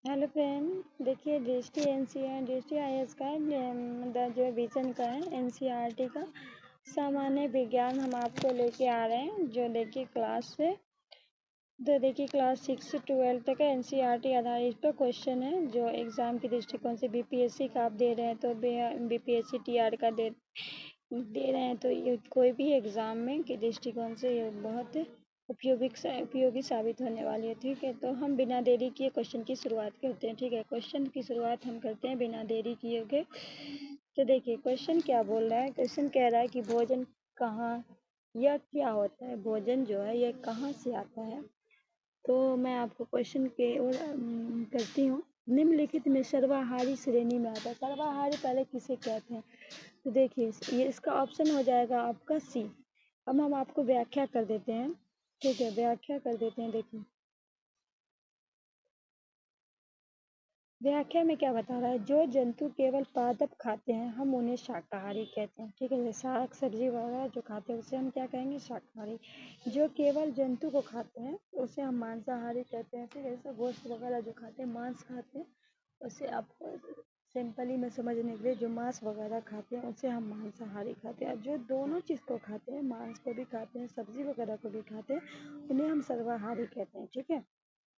Hello friend, देखिए दृष्टि NCR दृष्टि आईएएस का जो विजन का है एनसीईआरटी का सामान्य विज्ञान हम आपको लेके आ रहे हैं। जो देखिए क्लास से तो देखिए क्लास 6 से 12 तक का एनसीईआरटी आधारित पर क्वेश्चन है। जो एग्जाम के दृष्टिकोण से बीपीएससी का आप दे रहे हैं तो बीपीएससी टीआर का दे रहे हैं तो ये कोई भी एग्जाम में के दृष्टिकोण से ये बहुत उपयोगी साबित होने वाली है। ठीक है, तो हम बिना देरी किए क्वेश्चन की शुरुआत करते हैं। ठीक है, क्वेश्चन की शुरुआत हम करते हैं बिना देरी किए हुए। तो देखिए क्वेश्चन क्या बोल रहा है। क्वेश्चन कह रहा है कि भोजन कहाँ या क्या होता है, भोजन जो है ये कहाँ से आता है। तो मैं आपको क्वेश्चन के और करती हूँ। निम्नलिखित में सर्वाहारी श्रेणी में आता है। सर्वाहारी पहले किसे कहते हैं, तो देखिए ये इसका ऑप्शन हो जाएगा आपका सी। अब हम आपको व्याख्या कर देते हैं। ठीक है, व्याख्या कर देते हैं। देखिए व्याख्या में क्या बता रहा है, जो जंतु केवल पादप खाते हैं हम उन्हें शाकाहारी कहते हैं। ठीक है, जैसे साग सब्जी वगैरह जो खाते हैं उसे हम क्या कहेंगे, शाकाहारी। जो केवल जंतु को खाते हैं उसे हम मांसाहारी कहते हैं। ठीक है, जैसे गोश्त वगैरह जो खाते हैं, मांस खाते हैं, उसे आपको सिंपली में समझने के लिए जो मांस वगैरह खाते हैं उसे हम मांसाहारी कहते हैं। जो दोनों चीज़ को खाते हैं, मांस को भी खाते हैं सब्जी वगैरह को भी खाते हैं, उन्हें हम सर्वाहारी कहते हैं। ठीक है,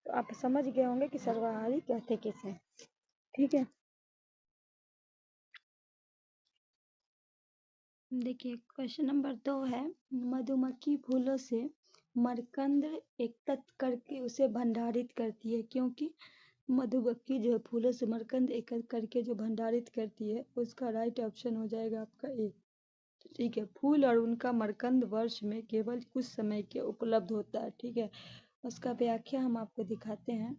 तो आप समझ गए होंगे कि सर्वाहारी कहते किसे। ठीक है, देखिए क्वेश्चन नंबर 2 है। मधुमक्खी फूलों से मकरंद एकत्र करके उसे भंडारित करती है, क्योंकि मधुमक्खी जो है फूलों से मकरंद एकत्र करके जो भंडारित करती है, उसका राइट ऑप्शन हो जाएगा आपका ए। ठीक है, फूल और उनका मकरंद वर्ष में केवल कुछ समय के उपलब्ध होता है। ठीक है, उसका व्याख्या हम आपको दिखाते हैं।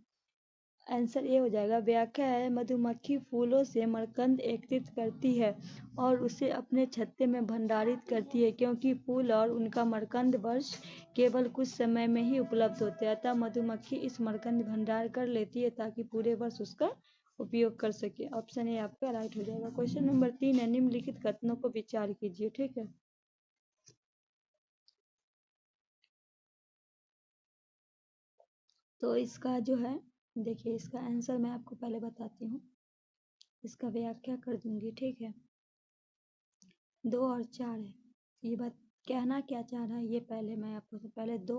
आंसर ये हो जाएगा। व्याख्या है, मधुमक्खी फूलों से मकरंद एकत्रित करती है और उसे अपने छत्ते में भंडारित करती है, क्योंकि फूल और उनका मकरंद वर्ष केवल कुछ समय में ही उपलब्ध होते हैं। अतः मधुमक्खी इस मकरंद भंडार कर लेती है ताकि पूरे वर्ष उसका उपयोग कर सके। ऑप्शन ए आपका राइट हो जाएगा। क्वेश्चन नंबर 3 है। निम्नलिखित कथनों को विचार कीजिए। ठीक है, तो इसका जो है, देखिए इसका आंसर मैं आपको पहले बताती हूँ, इसका व्याख्या कर दूंगी। ठीक है, 2 और 4 है। ये बात कहना क्या चाह रहा है, ये पहले मैं आपको पहले 2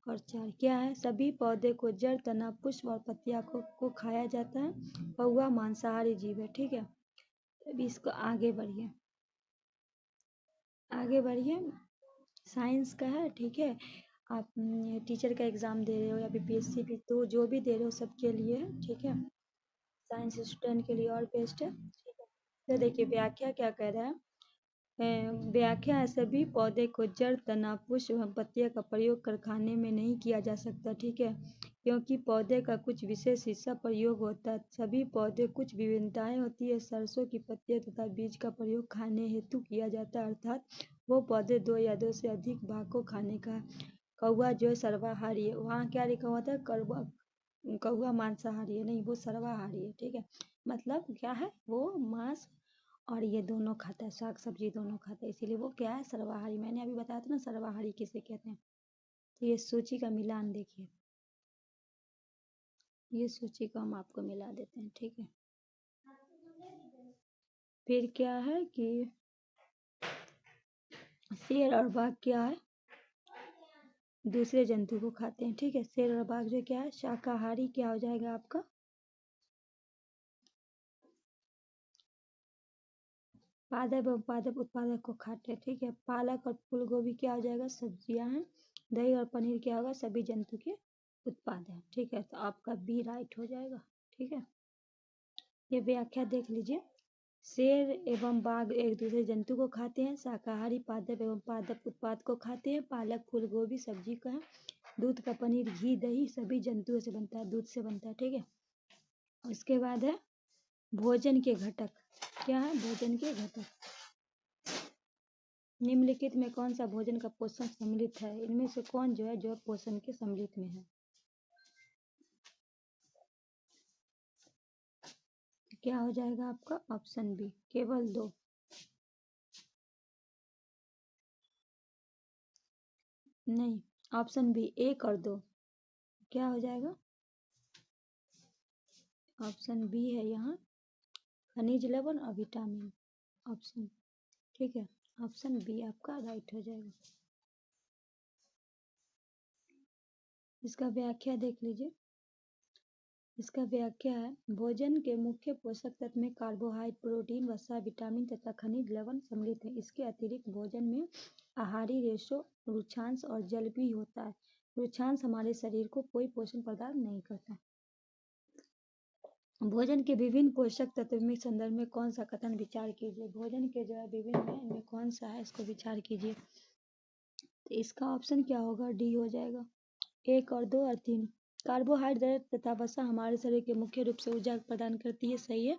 और 4 क्या है। सभी पौधे को जड़, तना, पुष्प और पत्तियां को खाया जाता है। कौवा मांसाहारी जीव है। ठीक है, अभी इसको आगे बढ़िए, आगे बढ़िए। साइंस का है। ठीक है, आप टीचर का एग्जाम दे रहे हो या बीपीएससी भी, तो जो भी दे रहे हो सबके लिए है। ठीक है, साइंस स्टूडेंट के लिए और बेस्ट है। ठीक है, तो देखिए व्याख्या क्या कह रहा है। व्याख्या है, सभी पौधे को जड़, तना, पुष्प एवं पत्तियों का प्रयोग कर खाने में नहीं किया जा सकता। ठीक है, क्योंकि पौधे का कुछ विशेष हिस्सा प्रयोग होता है। सभी पौधे कुछ विभिन्नताएं होती है। सरसों की पत्तियां तथा बीज का प्रयोग खाने हेतु किया जाता है, अर्थात वो पौधे 2 या 2 से अधिक भाग को खाने का। कौवा जो है सर्वाहारी है। वहाँ क्या लिखा हुआ था, कौवा कौवा मांसाहारी है, नहीं वो सर्वाहारी है। ठीक है, मतलब क्या है, वो मांस और ये दोनों खाता है, साग सब्जी दोनों खाता है, इसीलिए वो क्या है, सर्वाहारी। मैंने अभी बताया था ना सर्वाहारी किसे कहते हैं। तो ये सूची का मिलान देखिए, ये सूची को हम आपको मिला देते हैं। ठीक है, फिर क्या है कि शेर और बाघ क्या है, दूसरे जंतु को खाते हैं। ठीक है, शेर और बाघ जो क्या है, शाकाहारी क्या हो जाएगा आपका, पादप एवं पादप उत्पादक को खाते हैं। ठीक है, पालक और फूल गोभी क्या हो जाएगा, सब्जियां हैं। दही और पनीर क्या होगा, सभी जंतु के उत्पाद हैं। ठीक है, तो आपका बी राइट हो जाएगा। ठीक है, ये व्याख्या देख लीजिए। शेर एवं बाघ एक दूसरे जंतु को खाते हैं। शाकाहारी पादप एवं पादप उत्पाद को खाते हैं। पालक फूल गोभी सब्जी का है। दूध का पनीर घी दही सभी जंतुओं से बनता है, दूध से बनता है। ठीक है, उसके बाद है भोजन के घटक। क्या है, भोजन के घटक। निम्नलिखित में कौन सा भोजन का पोषण सम्मिलित है, इनमें से कौन जो है जो पोषण के सम्मिलित में है। क्या हो जाएगा आपका, ऑप्शन बी केवल 2। नहीं, ऑप्शन बी 1 और 2 क्या हो जाएगा, ऑप्शन बी है यहाँ खनिज लवण और विटामिन ऑप्शन, ठीक है। ऑप्शन बी आपका राइट हो जाएगा। इसका व्याख्या देख लीजिए। इसका व्याख्या है, भोजन के मुख्य पोषक तत्व में कार्बोहाइड्रेट, प्रोटीन, वसा, विटामिन तथा खनिज लवण सम्मिलित है। इसके अतिरिक्त भोजन में आहारी रेशो, रुक्षांश और जल भी होता है। रुक्षांश हमारे शरीर को कोई पोषण प्रदान नहीं करता। भोजन के विभिन्न पोषक तत्व में संदर्भ में कौन सा कथन विचार कीजिए। भोजन के जो है विभिन्न है, इनमें कौन सा है इसको विचार कीजिए। तो इसका ऑप्शन क्या होगा, डी हो जाएगा। 1 और 2 और 3। कार्बोहाइड्रेट तथा वसा हमारे शरीर के मुख्य रूप से ऊर्जा प्रदान करती है, सही है।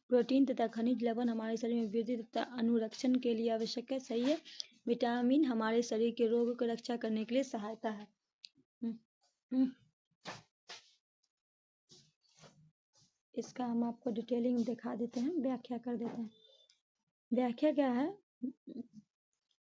प्रोटीन तथा खनिज लवण हमारे शरीर में वृद्धि तथा अनुरक्षण के लिए आवश्यक है, सही है। विटामिन हमारे शरीर के रोगों की रक्षा करने के लिए सहायता है। इसका हम आपको डिटेलिंग दिखा देते हैं, व्याख्या कर देते हैं। व्याख्या क्या है,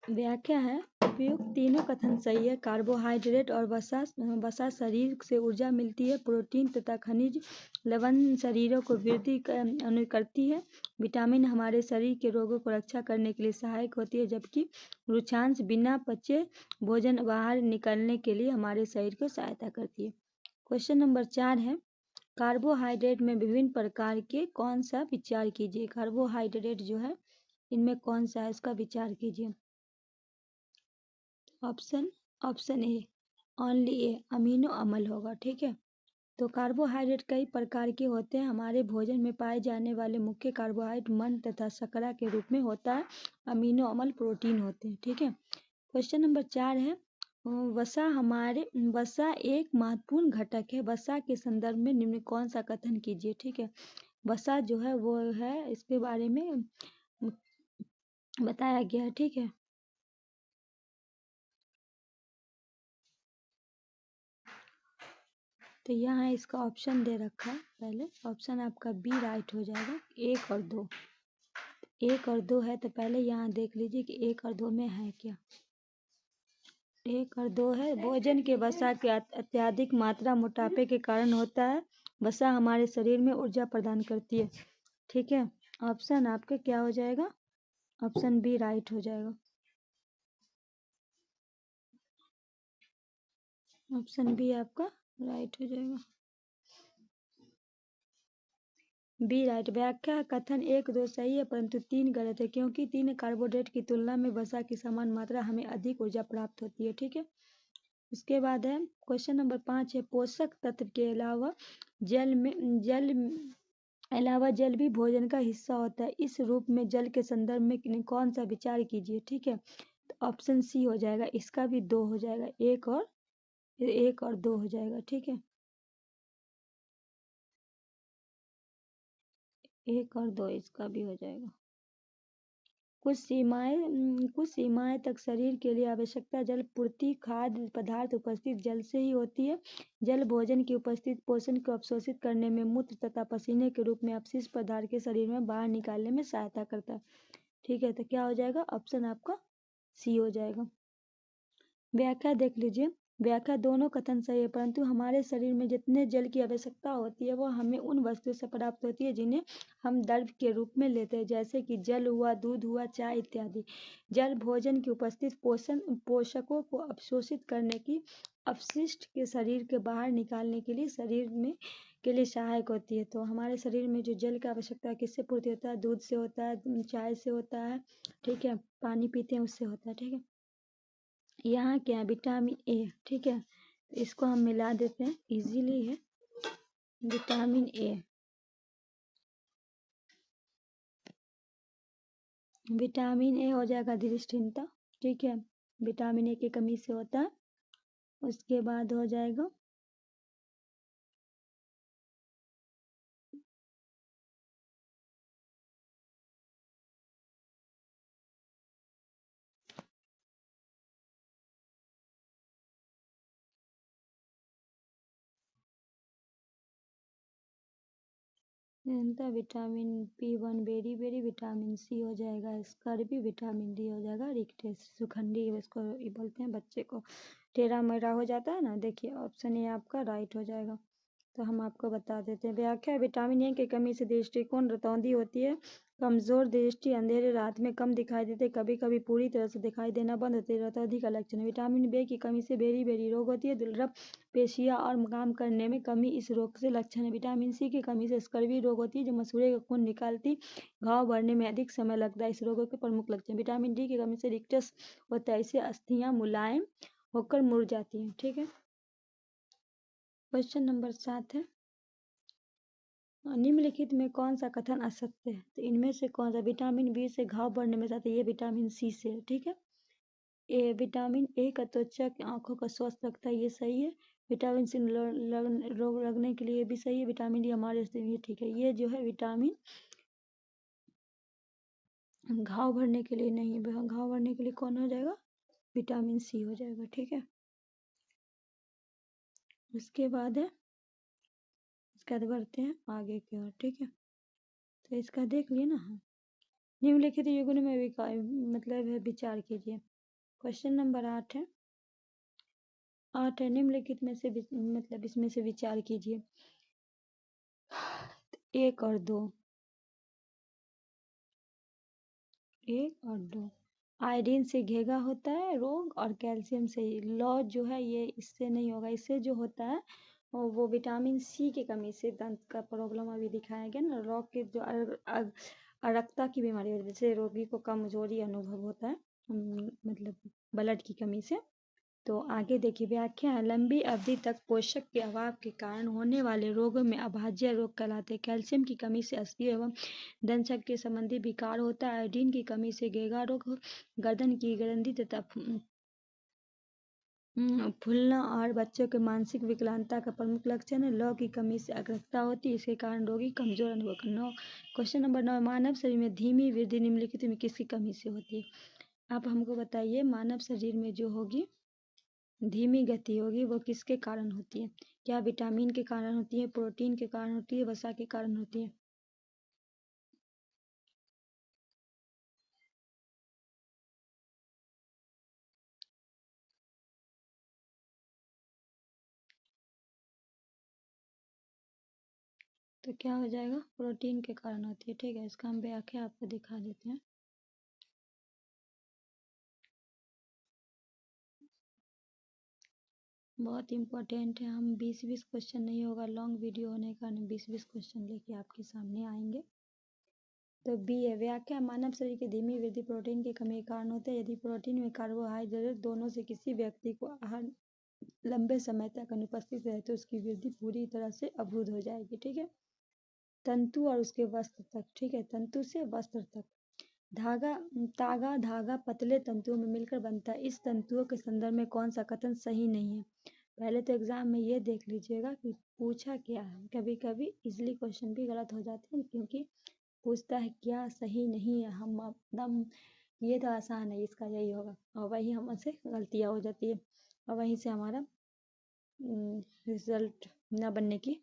व्याख्या है, उपयुक्त तीनों कथन सही है। कार्बोहाइड्रेट और वसा शरीर से ऊर्जा मिलती है। प्रोटीन तथा खनिज लवण शरीरों को वृद्धि करती है। विटामिन हमारे शरीर के रोगों को रक्षा करने के लिए सहायक होती है, जबकि रुक्षांश बिना पचे भोजन बाहर निकलने के लिए हमारे शरीर को सहायता करती है। क्वेश्चन नंबर 4 है, कार्बोहाइड्रेट में विभिन्न प्रकार के कौन सा विचार कीजिए। कार्बोहाइड्रेट जो है इनमें कौन सा है, इसका विचार कीजिए। Option A only A amino अम्ल होगा, ठीक है। तो कार्बोहाइड्रेट कई प्रकार के होते हैं। हमारे भोजन में पाए जाने वाले मुख्य कार्बोहाइड्रेट मंद तथा शर्करा के रूप में होता है। अमीनो अम्ल प्रोटीन होते हैं, ठीक है। क्वेश्चन नंबर 4 है, वसा एक महत्वपूर्ण घटक है। वसा के संदर्भ में निम्न कौन सा कथन कीजिए, ठीक है। वसा जो है वो है, इसके बारे में बताया गया है, ठीक है। तो यहाँ इसका ऑप्शन दे रखा है। पहले ऑप्शन आपका बी राइट हो जाएगा, 1 और 2। 1 और 2 है, तो पहले यहाँ देख लीजिए कि 1 और 2 में है क्या। 1 और 2 है, भोजन के वसा की अत्यधिक मात्रा मोटापे के कारण होता है। वसा हमारे शरीर में ऊर्जा प्रदान करती है, ठीक है। ऑप्शन आपके क्या हो जाएगा, ऑप्शन बी राइट हो जाएगा। ऑप्शन बी आपका राइट हो जाएगा, बी राइट। व्याख्या कथन 1 2 सही है, परंतु 3 गलत है, क्योंकि 3 कार्बोहाइड्रेट की तुलना में वसा की समान मात्रा हमें अधिक ऊर्जा प्राप्त होती है, ठीक है। उसके बाद है क्वेश्चन नंबर 5 है, पोषक तत्व के अलावा जल भी भोजन का हिस्सा होता है। इस रूप में जल के संदर्भ में कौन सा विचार कीजिए, ठीक है। तो ऑप्शन सी हो जाएगा, इसका भी 2 हो जाएगा, 1 और 2 हो जाएगा, ठीक है। 1 और 2 इसका भी हो जाएगा। कुछ सीमाएं तक शरीर के लिए आवश्यकता जल पूर्ति खाद्य पदार्थ उपस्थित जल से ही होती है। जल भोजन की उपस्थित पोषण को अवशोषित करने में मूत्र तथा पसीने के रूप में अपशिष्ट पदार्थ के शरीर में बाहर निकालने में सहायता करता है, ठीक है। तो क्या हो जाएगा, ऑप्शन आपका सी हो जाएगा। व्याख्या देख लीजिए। व्याख्या, दोनों कथन सही है, परंतु हमारे शरीर में जितने जल की आवश्यकता होती है वो हमें उन वस्तुओं से प्राप्त होती है जिन्हें हम द्रव के रूप में लेते हैं, जैसे कि जल हुआ, दूध हुआ, चाय इत्यादि। जल भोजन की उपस्थित पोषकों को अवशोषित करने की अपशिष्ट के शरीर के बाहर निकालने के लिए के लिए सहायक होती है। तो हमारे शरीर में जो जल की आवश्यकता है किससे पूर्ति होता है, दूध से होता है, चाय से होता है, ठीक है, पानी पीते हैं उससे होता है, ठीक है। यहाँ क्या है, विटामिन ए, ठीक है। इसको हम मिला देते हैं, इजीली है। विटामिन ए, विटामिन ए हो जाएगा दृष्टिहीनता, ठीक है। विटामिन ए की कमी से होता है। उसके बाद हो जाएगा vitamin P1 beriberi, vitamin C हो जाएगा स्कर्बी, विटामिन डी हो जाएगा रिकटेस सुखंडी, इसको बोलते हैं बच्चे को टेढ़ा मेढ़ा हो जाता है ना। देखिए ऑप्शन ए आपका राइट हो जाएगा। तो हम आपको बता देते हैं। व्याख्या: विटामिन ए की कमी से दृष्टिकोण रतौंधी होती है, कमजोर दृष्टि, अंधेरे रात में कम दिखाई देते, कभी कभी पूरी तरह से दिखाई देना बंद होती है। रतौंधी का लक्षण: विटामिन बी की कमी से बेरी बेरी रोग होती है, दुर्लभ पेशियां और काम करने में कमी इस रोग से लक्षण है। विटामिन सी की कमी से स्कर्वी रोग होती है, जो मसूड़े का खून निकालती, घाव भरने में अधिक समय लगता है। इस रोग के प्रमुख लक्षण: विटामिन डी की कमी से रिक्टस होता है, इससे अस्थियां मुलायम होकर मुड़ जाती हैं। ठीक है, क्वेश्चन नंबर 7 है, निम्नलिखित में कौन सा कथन असत्य है? तो इनमें से कौन सा? विटामिन बी से घाव बढ़ने में जाता है, ये विटामिन सी से है। ठीक है, विटामिन ए का त्वचा की आंखों का स्वस्थ रखता है, ये सही है। विटामिन सी रोग लगने के लिए भी सही है। विटामिन डी हमारे लिए ठीक है। ये जो है विटामिन घाव भरने के लिए नहीं है, घाव भरने के लिए कौन हो जाएगा? विटामिन सी हो जाएगा। ठीक है, उसके बाद है, इसके बाद बढ़ते हैं आगे की ओर। ठीक है, तो इसका देख लिए ना हम। निम्नलिखित युग्म में मतलब है विचार कीजिए। क्वेश्चन नंबर 8 है, 8 है, निम्नलिखित में से मतलब इसमें से विचार कीजिए। 1 और 2, 1 और 2, आयोडीन से घेगा होता है रोग और कैल्शियम से। लॉ जो है ये इससे नहीं होगा, इससे जो होता है वो विटामिन सी की कमी से दंत का प्रॉब्लम अभी दिखाया गया ना। लॉ के जो अरक्ता की बीमारी है, जैसे रोगी को कमजोरी अनुभव होता है मतलब ब्लड की कमी से। तो आगे देखिए, व्याख्या है, लंबी अवधि तक पोषक के अभाव के कारण होने वाले रोगों में अभाज्य रोग कहलाते हैं। कैल्शियम की कमी से अस्थि एवं दंत संबंधी विकार होता है। आयोडीन की कमी से घेगा रोग, गर्दन की ग्रंथि तथा फूलना और बच्चों के मानसिक विकलांगता का प्रमुख लक्षण है। लौ की कमी से अग्रता होती है, इसके कारण रोगी कमजोर अनुभव करना। क्वेश्चन नंबर 9, मानव शरीर में धीमी वृद्धि निम्नलिखित में किसकी कमी से होती है? आप हमको बताइए, मानव शरीर में जो होगी धीमी गति होगी वो किसके कारण होती है? क्या विटामिन के कारण होती है, प्रोटीन के कारण होती है, वसा के कारण होती है? तो क्या हो जाएगा? प्रोटीन के कारण होती है। ठीक है, इसका हम व्याख्या आपको दिखा देते हैं। बहुत इंपॉर्टेंट है, हम 20-20 क्वेश्चन नहीं होगा, लॉन्ग वीडियो होने के कारण 20-20 क्वेश्चन लेके आपके सामने आएंगे। तो बी है, व्याख्या, मानव शरीर की धीमी वृद्धि प्रोटीन की कमी के कारण होता है। यदि प्रोटीन में कार्बोहाइड्रेट दोनों से किसी व्यक्ति को आहार लंबे समय तक अनुपस्थित रहे तो उसकी वृद्धि पूरी तरह से अवरुद्ध हो जाएगी। ठीक है, तंतु और उसके वस्त्र तक। ठीक है, तंतु से वस्त्र तक। तागा धागा पतले तंतुओं में मिलकर बनता है। इस तंतुओं के संदर्भ में कौन सा कथन सही नहीं है? पहले तो एग्जाम में ये देख लीजिएगा कि पूछा क्या है। कभी कभी इजली क्वेश्चन भी गलत हो जाते हैं, क्योंकि पूछता है क्या सही नहीं है, हम एकदम ये तो आसान है, इसका यही होगा, और वही हमसे गलतियाँ हो जाती है और वहीं से हमारा रिजल्ट न बनने की।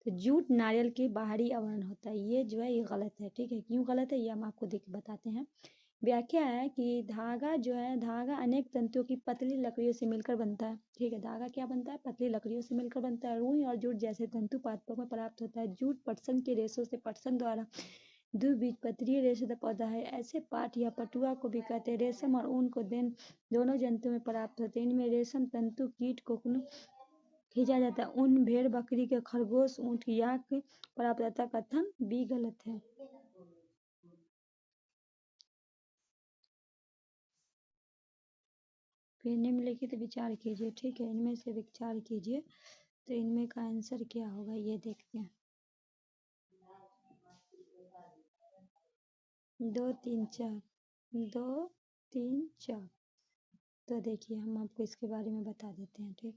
तो जूट नारियल की बाहरी आवरण होता है, ये जो है ये गलत है। ठीक है, क्यों गलत है ये हम आपको देख बताते हैं। व्याख्या है कि धागा जो है, धागा अनेक तंतुओं की पतली लकड़ियों से मिलकर बनता है। ठीक है, धागा क्या बनता है? पतली लकड़ियों से मिलकर बनता है। रुई और जूट जैसे तंतु पादपों में प्राप्त होता है। जूट पटसन के रेशों से पटसन द्वारा द्विबीजपत्रीय रेशेदार पौधा है। ऐसे पाट या पटुआ को भी कहते हैं। रेशम और ऊन को दोनों जंतुओं में प्राप्त होते हैं। इनमें रेशम तंतु कीट कोकून खींचा जाता है। ऊन भेड़ बकरी के खरगोश ऊँट याक प्राप्त होता है। कथन बी गलत है। फिर निम्नलिखित विचार कीजिए। ठीक है, इनमें से विचार कीजिए, तो इनमें का आंसर क्या होगा ये देखते हैं। 2 3 4, 2 3 4। तो देखिए हम आपको इसके बारे में बता देते हैं। ठीक,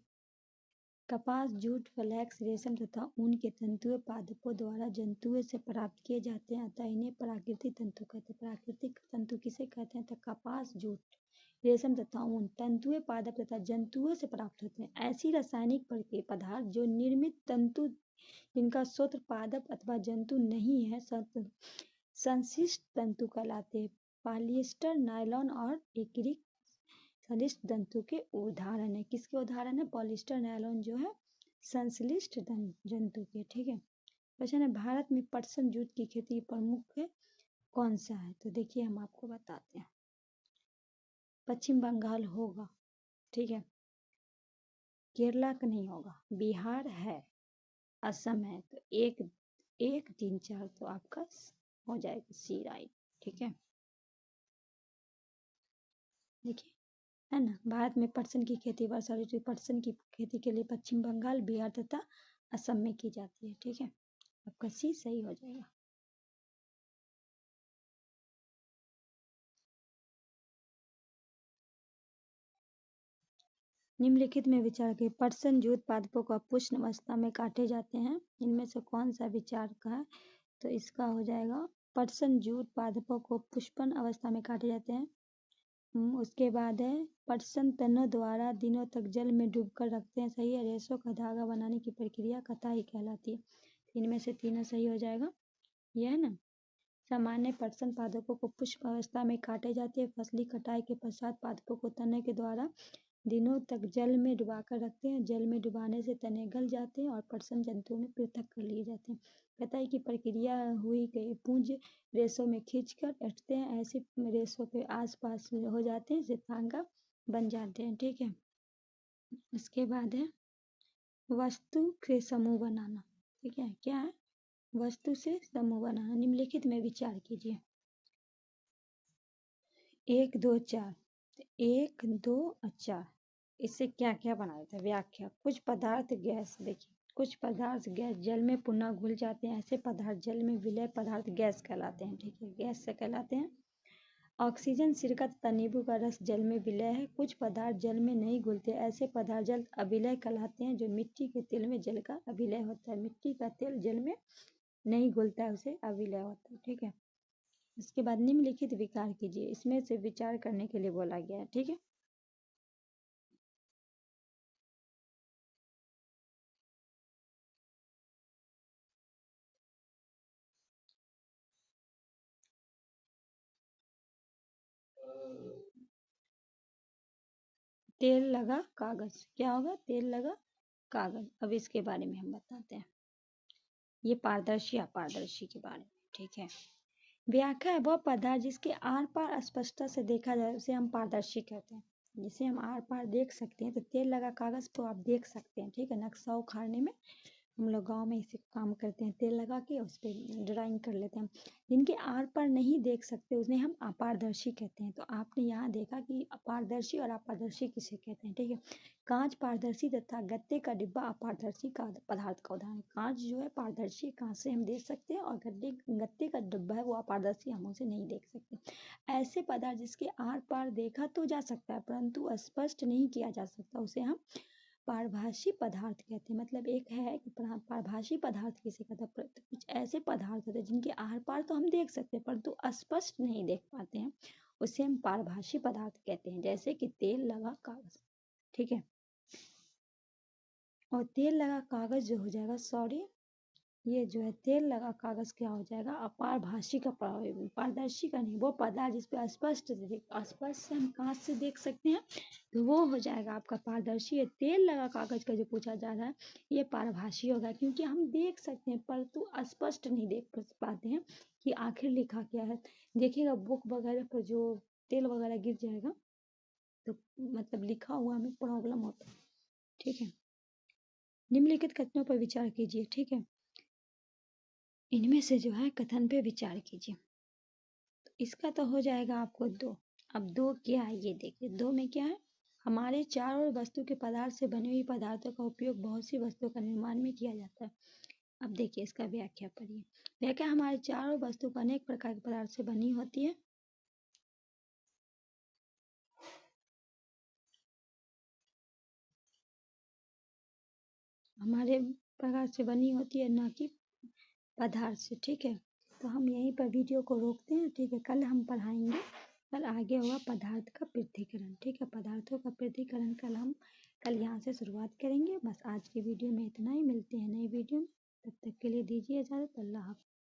कपास, जूट, फ्लैक्स, रेशम तथा ऊन के तंतुएं पादपों द्वारा जंतुओं से प्राप्त किए जाते हैं, अतः इन्हें प्राकृतिक तंतु कहते हैं। प्राकृतिक तंतु किसे कहते हैं? तो कपास, जूट, रेशम तथा ऊन तंतुएं पादप तथा जंतुओं से प्राप्त होते हैं। ऐसी रासायनिक पदार्थ जो निर्मित तंतु जिनका स्रोत पादप अथवा जंतु नहीं है संश्लिष्ट तंतु कहलाते हैं। पॉलिएस्टर, नायलॉन और एक्रिलिक संश्लिष्ट तंतु के उदाहरण है। किसके उदाहरण है? पॉलिएस्टर, नायलॉन जो है संश्लिष्ट जंतु के। ठीक है, क्वेश्चन है भारत में पटसन जूट की खेती प्रमुख है कौन सा है? तो देखिए हम आपको बताते हैं, पश्चिम बंगाल होगा, ठीक है, केरला का नहीं होगा, बिहार है, असम है। तो एक 1 3 4 तो आपका हो जाएगा सी राइट। ठीक है, देखिए है ना, भारत में पटसन की खेती वर्षा ऋतु पटसन की खेती के लिए पश्चिम बंगाल, बिहार तथा असम में की जाती है। ठीक है, आपका सी सही हो जाएगा। निम्नलिखित में विचार के पटसन जूट पादपों का पुष्प अवस्था में काटे जाते हैं, इनमें से कौन सा विचार का है? तो इसका हो जाएगा पटसन जूट पादपों को पुष्पन अवस्था में काटे जाते हैं। उसके बाद है पटसन तनों द्वारा दिनों तक जल में डूबकर रखते हैं, सही है। रेशों का धागा बनाने की प्रक्रिया कताई कहलाती है। इनमें से तीनों सही हो जाएगा, यह है ना। सामान्य पटसन पादपों को पुष्प अवस्था में काटे जाते हैं। फसली कटाई के पश्चात पादपों को तने के द्वारा दिनों तक जल में डुबाकर रखते हैं। जल में डुबाने से तने गल जाते हैं और पटसन जंतुओं में पृथक कर लिए जाते हैं। कटाई की प्रक्रिया हुई गई पुंज रेशों में खींचकर रखते हैं। ऐसे रेशों के आसपास हो जाते हैं, सितांगा बन जाते हैं। ठीक है, उसके बाद है वस्तु के समूह बनाना। ठीक है, क्या है? वस्तु से समूह बनाना। निम्नलिखित में विचार कीजिए। 1 2 4, 1 2 और 4, इससे क्या क्या बनाया था? व्याख्या, कुछ पदार्थ गैस, देखिए कुछ पदार्थ गैस जल में पुनः घुल जाते हैं, ऐसे पदार्थ जल में विलय पदार्थ गैस कहलाते हैं। ठीक है, गैस से कहलाते हैं। ऑक्सीजन सिरका तथा नींबू का रस जल में विलय है। कुछ पदार्थ जल में नहीं घुलते, ऐसे पदार्थ जल अविलय कहलाते हैं। जो मिट्टी के तेल में जल का अविलय होता है, मिट्टी का तेल जल में नहीं घुलता है, उसे अविलय होता है। ठीक है, इसके बाद निम्नलिखित विचार कीजिए, इसमें से विचार करने के लिए बोला गया है। ठीक है, तेल लगा कागज, क्या होगा? तेल लगा कागज। अब इसके बारे में हम बताते हैं, ये पारदर्शी अपारदर्शी के बारे में। ठीक है, व्याख्या है वह पदार्थ जिसके आर पार स्पष्टता से देखा जाए उसे हम पारदर्शी कहते हैं। जिसे हम आर पार देख सकते हैं, तो तेल लगा कागज तो आप देख सकते हैं। ठीक है, नक्शा उखाड़ने में हम लोग गांव में इसे काम करते हैं, तेल लगा के उस पर ड्राइंग कर लेते हैं। जिनके आर पार नहीं देख सकते उन्हें हम अपारदर्शी कहते हैं। तो आपने यहाँ देखा कि अपारदर्शी और अपारदर्शी किसे कहते हैं। ठीक है, कांच पारदर्शी तथा गत्ते का डिब्बा अपारदर्शी का पदार्थ का उदाहरण। कांच जो है पारदर्शी, कांच से हम देख सकते हैं, और गत्ते का डिब्बा है वो अपारदर्शी, हम उसे नहीं देख सकते। ऐसे पदार्थ जिसके आर पार देखा तो जा सकता है परंतु स्पष्ट नहीं किया जा सकता, उसे हम पारभासी पदार्थ कहते हैं। मतलब एक है कि पारभासी पदार्थ किसे कहते हैं? कुछ ऐसे पदार्थ होते हैं जिनके आर पार तो हम देख सकते हैं परंतु स्पष्ट नहीं देख पाते हैं, उसे हम पारभासी पदार्थ कहते हैं। जैसे कि तेल लगा कागज। ठीक है, और तेल लगा कागज जो हो जाएगा, सॉरी, ये जो है तेल लगा कागज क्या हो जाएगा? अपारभासी का पारदर्शी का नहीं, वो पदार्थ जिसपे स्पष्ट से हम कांच से देख सकते हैं, तो वो हो जाएगा आपका पारदर्शी है। तेल लगा कागज का जो पूछा जा रहा है ये पारभासी होगा, क्योंकि हम देख सकते हैं परंतु स्पष्ट नहीं देख पाते हैं कि आखिर लिखा क्या है। देखिएगा बुक वगैरह पर जो तेल वगैरह गिर जाएगा तो मतलब लिखा हुआ में प्रॉब्लम होता है। ठीक है, निम्नलिखित कथनों पर विचार कीजिए। ठीक है, इनमें से जो है कथन पे विचार कीजिए। तो इसका तो हो जाएगा आपको 2। अब 2 क्या है ये देखिए, 2 में क्या है? हमारे चारों वस्तु के पदार्थ से बनी हुई पदार्थों का उपयोग बहुत सी वस्तुओं का निर्माण में किया जाता है। अब देखिए इसका व्याख्या पढ़िए। व्याख्या, हमारे चारों वस्तु अनेक प्रकार के पदार्थ से बनी होती है। हमारे प्रकार से बनी होती है, ना कि पदार्थ से। ठीक है, तो हम यहीं पर वीडियो को रोकते हैं। ठीक है, कल हम पढ़ाएंगे, कल आगे होगा पदार्थ का पृथक्करण। ठीक है, पदार्थों का पृथक्करण कल यहाँ से शुरुआत करेंगे। बस आज की वीडियो में इतना ही, मिलते हैं नई वीडियो में, तब तक के लिए दीजिए इजाजत। अल्लाह हाफ़िज़।